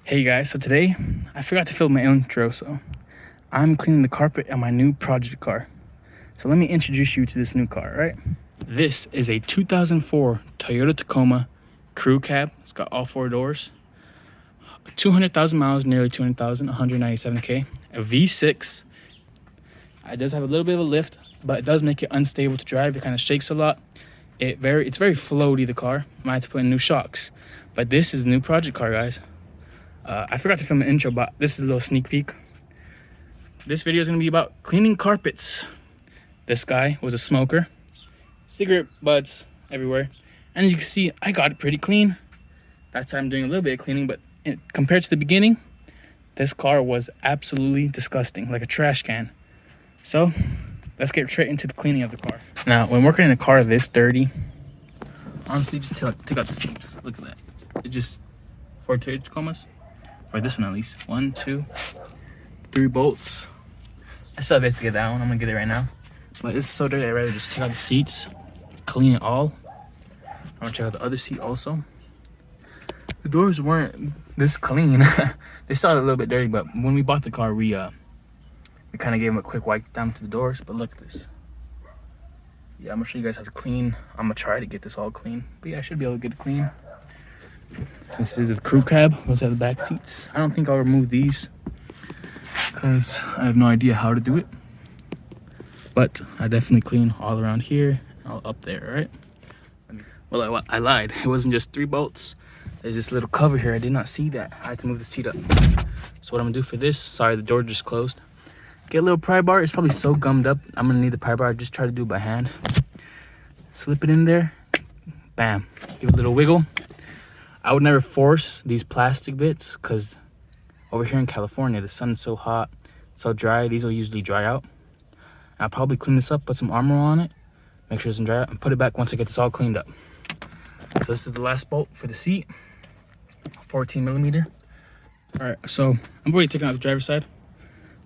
Hey guys, so today I forgot to film my intro, so I'm cleaning the carpet on my new project car. So let me introduce you to this new car, right? This is a 2004 Toyota Tacoma crew cab. It's got all four doors. 200,000 miles, nearly 200,000, 197K. A V6. It does have a little bit of a lift, but it does make it unstable to drive. It kind of shakes a lot. It's very floaty, the car. Might have to put in new shocks. But this is a new project car, guys. I forgot to film an intro, but this is a little sneak peek. This video is going to be about cleaning carpets. This guy was a smoker. Cigarette butts everywhere. And as you can see, I got it pretty clean. That's why I'm doing a little bit of cleaning, but compared to the beginning, this car was absolutely disgusting, like a trash can. So, let's get straight into the cleaning of the car. Now, when working in a car this dirty, honestly, just take out the seats. Look at that. It's just 4 Toyota Tacomas. For this one at least. 1, 2, 3 bolts. I still have to get that one. I'm gonna get it right now. But it's so dirty, I'd rather just take out the seats, clean it all. I'm gonna check out the other seat also. The doors weren't this clean. They started a little bit dirty, but when we bought the car, we kind of gave them a quick wipe down to the doors. But look at this. Yeah, I'm gonna show you guys how to clean. I'm gonna try to get this all clean. But yeah, I should be able to get it clean. Since this is a crew cab, we also have the back seats. I don't think I'll remove these because I have no idea how to do it. But I definitely clean all around here, all up there, right? Well, I lied. It wasn't just 3 bolts. There's this little cover here. I did not see that. I had to move the seat up. So what I'm gonna do for this, sorry, the door just closed. Get a little pry bar. It's probably so gummed up. I'm gonna need the pry bar. Just try to do it by hand. Slip it in there. Bam. Give it a little wiggle. I would never force these plastic bits because over here in California, the sun's so hot, so dry, these will usually dry out. I'll probably clean this up, put some armor on it, make sure it doesn't dry out, and put it back once I get this all cleaned up. So this is the last bolt for the seat, 14 millimeter. All right, so I'm already taking out the driver's side,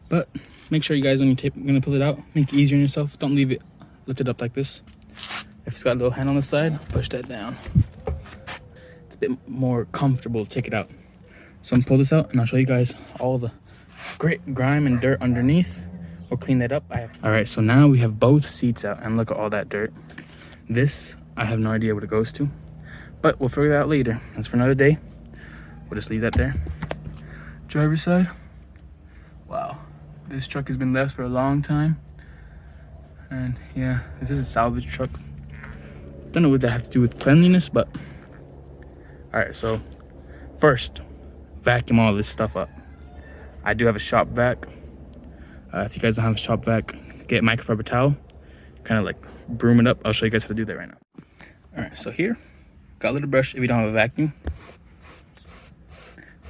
but make sure you guys, when you're gonna pull it out, make it easier on yourself. Don't leave it lifted up like this. If it's got a little hand on the side, push that down. Bit more comfortable to take it out. So I'm gonna pull this out and I'll show you guys all the grit, grime, and dirt underneath. We'll clean that up. All right, so now we have both seats out and look at all that dirt. This, I have no idea what it goes to, but we'll figure that out later. That's for another day. We'll just leave that there. Driver's side. Wow, this truck has been left for a long time. And yeah, this is a salvage truck. Don't know what that has to do with cleanliness, but all right, so first, vacuum all this stuff up. I do have a shop vac. If you guys don't have a shop vac, get microfiber towel, kind of like broom it up. I'll show you guys how to do that right now. All right, so here, got a little brush if you don't have a vacuum.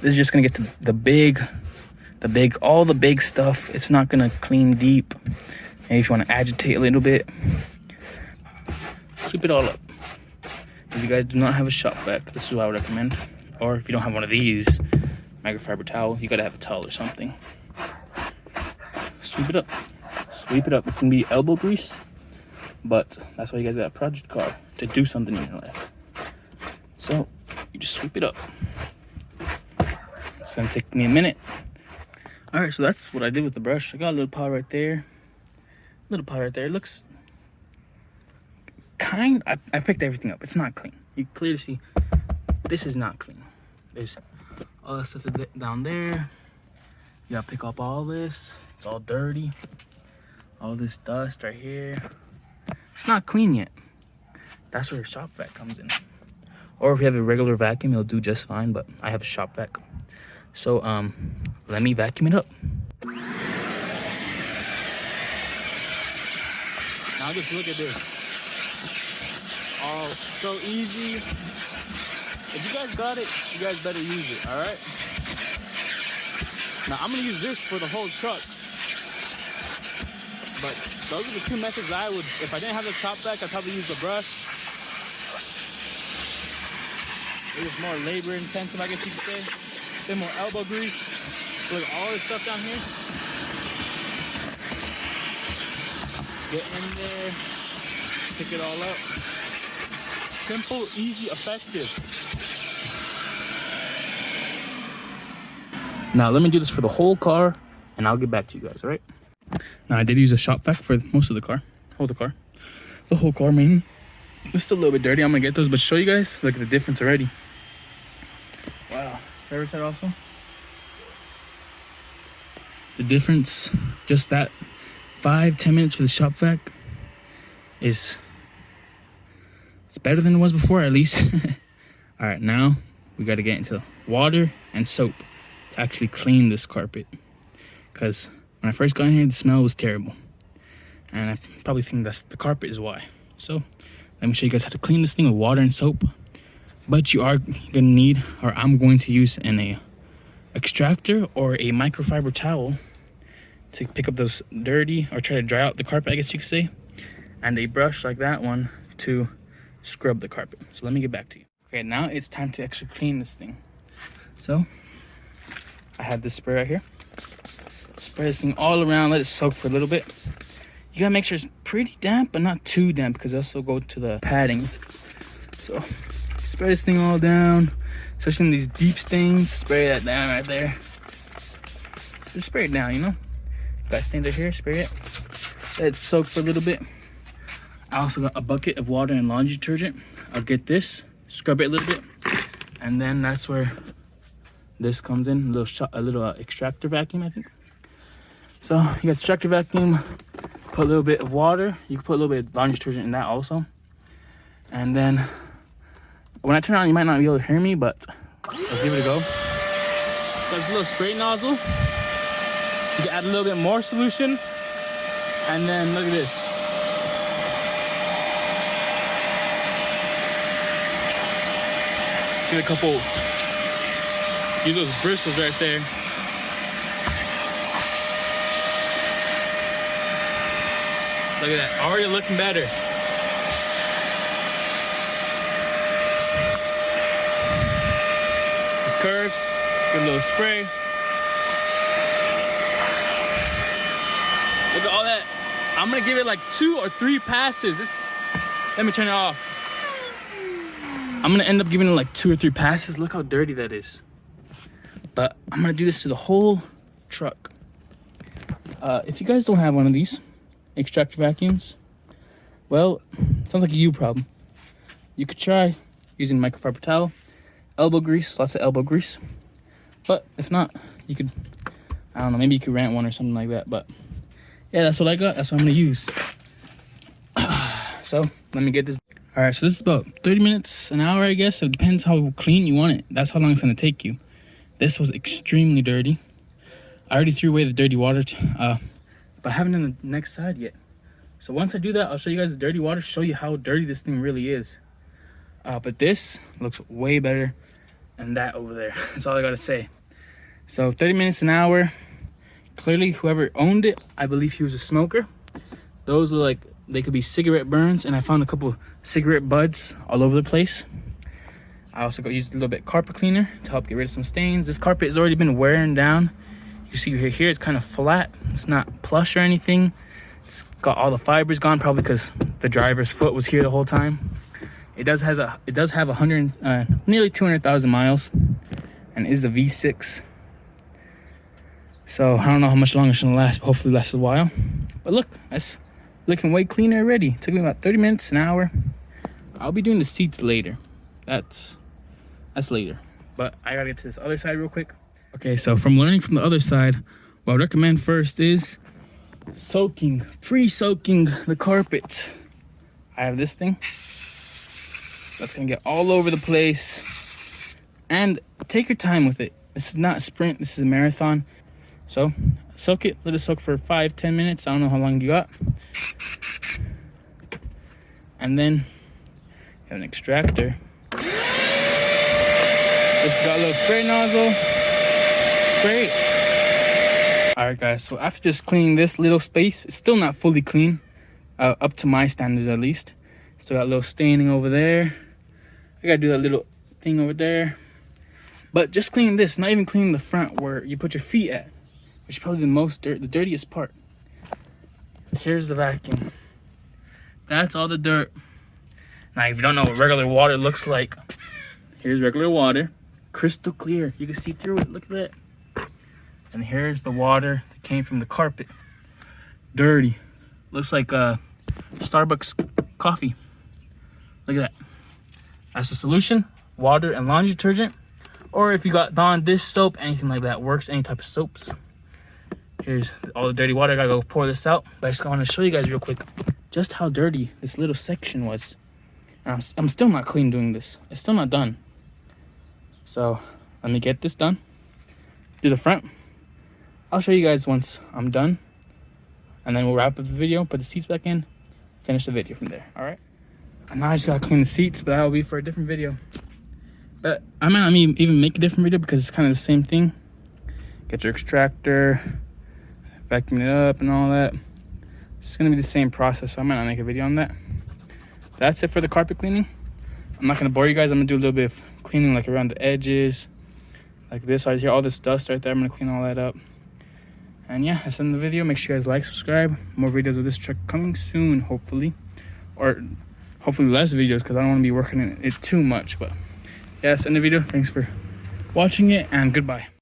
This is just gonna get to all the big stuff. It's not gonna clean deep. And if you wanna agitate a little bit, sweep it all up. If you guys do not have a shop vac, this is what I would recommend. Or if you don't have one of these, microfiber towel, you gotta have a towel or something. Sweep it up. Sweep it up. It's gonna be elbow grease, but that's why you guys got a project car, to do something in your life. So you just sweep it up. It's gonna take me a minute. All right, so that's what I did with the brush. I got a little pile right there. It looks I picked everything up. It's not clean. You clearly see this is not clean. There's all that stuff down there. You gotta pick up all this. It's all dirty. All this dust right here. It's not clean yet. That's where your shop vac comes in. Or if you have a regular vacuum, it'll do just fine, but I have a shop vac. So let me vacuum it up. Now just look at this. Oh, so easy. If you guys got it, you guys better use it, all right? Now, I'm gonna use this for the whole truck. But those are the 2 methods I would, if I didn't have the chop vac, I'd probably use the brush. It was more labor intensive, I guess you could say. Then more elbow grease. Look at all this stuff down here. Get in there, pick it all up. Simple, easy, effective. Now let me do this for the whole car and I'll get back to you guys, all right? Now I did use a shop vac for most of the car. The whole car mainly. It's still a little bit dirty. I'm gonna get those, but show you guys, look at the difference already. Wow, driver's side also. The difference, just that 5-10 minutes for the shop vac it's better than it was before, at least. All right, now we got to get into water and soap to actually clean this carpet, because when I first got in here the smell was terrible, and I probably think that's the carpet is why. So let me show you guys how to clean this thing with water and soap. But you are gonna need, or I'm going to use an extractor or a microfiber towel to pick up those dirty, or try to dry out the carpet, I guess you could say, and a brush like that one to scrub the carpet. So let me get back to you. Okay, now it's time to actually clean this thing. So I have this spray right here. Spray this thing all around, let it soak for a little bit. You gotta make sure it's pretty damp, but not too damp, because it'll also go to the padding. So spray this thing all down, especially in these deep stains. Spray that down right there. Just spray it down, you know. Got stains right here, spray it. Let it soak for a little bit. I also got a bucket of water and laundry detergent. I'll get this, scrub it a little bit, and then that's where this comes in. A little extractor vacuum, I think. So you got extractor vacuum. Put a little bit of water. You can put a little bit of laundry detergent in that also. And then when I turn on, you might not be able to hear me, but let's give it a go. So there's a little spray nozzle. You can add a little bit more solution. And then look at this. Get a couple, use those bristles right there. Look at that, already looking better. These curves, get a little spray. Look at all that. I'm gonna give it like 2 or 3 passes. Let me turn it off. I'm gonna end up giving it like 2 or 3 passes. Look how dirty that is. But I'm gonna do this to the whole truck. If you guys don't have one of these extractor vacuums, well, sounds like a you problem. You could try using microfiber towel, elbow grease, lots of elbow grease. But if not, you could, I don't know, maybe you could rent one or something like that. But yeah, that's what I got. That's what I'm gonna use. So let me get this. All right, so this is about 30 minutes, an hour, I guess. It depends how clean you want it. That's how long it's gonna take you. This was extremely dirty. I already threw away the dirty water, but I haven't done the next side yet. So once I do that, I'll show you guys the dirty water, show you how dirty this thing really is. But this looks way better than that over there. That's all I gotta say. So 30 minutes, an hour. Clearly, whoever owned it, I believe he was a smoker. Those are like, they could be cigarette burns, and I found a couple cigarette butts all over the place. I also used a little bit of carpet cleaner to help get rid of some stains. This carpet has already been wearing down. You see here, it's kind of flat. It's not plush or anything. It's got all the fibers gone, probably because the driver's foot was here the whole time. It does have nearly 200,000 miles, and is a V6. So I don't know how much longer it's gonna last, but hopefully it lasts a while. But look, that's looking way cleaner already. It took me about 30 minutes, an hour. I'll be doing the seats later. That's later. But I gotta get to this other side real quick. Okay, so from learning from the other side, what I recommend first is pre-soaking the carpet. I have this thing that's gonna get all over the place, and take your time with it. This is not a sprint, this is a marathon. So soak it, let it soak for 5-10 minutes. I don't know how long you got. And then you have an extractor. This has got a little spray nozzle. Spray it. All right, guys, so after just cleaning this little space, it's still not fully clean, up to my standards at least. Still got a little staining over there. I gotta do that little thing over there. But just cleaning this, not even cleaning the front where you put your feet at, which is probably the dirtiest part. Here's the vacuum. That's all the dirt. Now, if you don't know what regular water looks like, here's regular water. Crystal clear. You can see through it. Look at that. And here's the water that came from the carpet. Dirty. Looks like Starbucks coffee. Look at that. That's the solution. Water and laundry detergent. Or if you got Dawn dish soap, anything like that works. Any type of soaps. Here's all the dirty water. I gotta go pour this out. But I just want to show you guys real quick just how dirty this little section was. And I'm still not clean doing this. It's still not done. So let me get this done. Do the front. I'll show you guys once I'm done. And then we'll wrap up the video, put the seats back in, finish the video from there. All right. And now I just gotta clean the seats, but that'll be for a different video. But I might not even make a different video because it's kind of the same thing. Get your extractor, vacuum it up and all that. It's gonna be the same process, so I might not make a video on that. That's it for the carpet cleaning. I'm not gonna bore you guys. I'm gonna do a little bit of cleaning like around the edges, like this right here, all this dust right there. I'm gonna clean all that up. And yeah, that's the end of the video. Make sure you guys like, subscribe. More videos of this truck coming soon, hopefully. Or hopefully less videos because I don't want to be working in it too much. But yeah, that's the end of the video. Thanks for watching it and goodbye.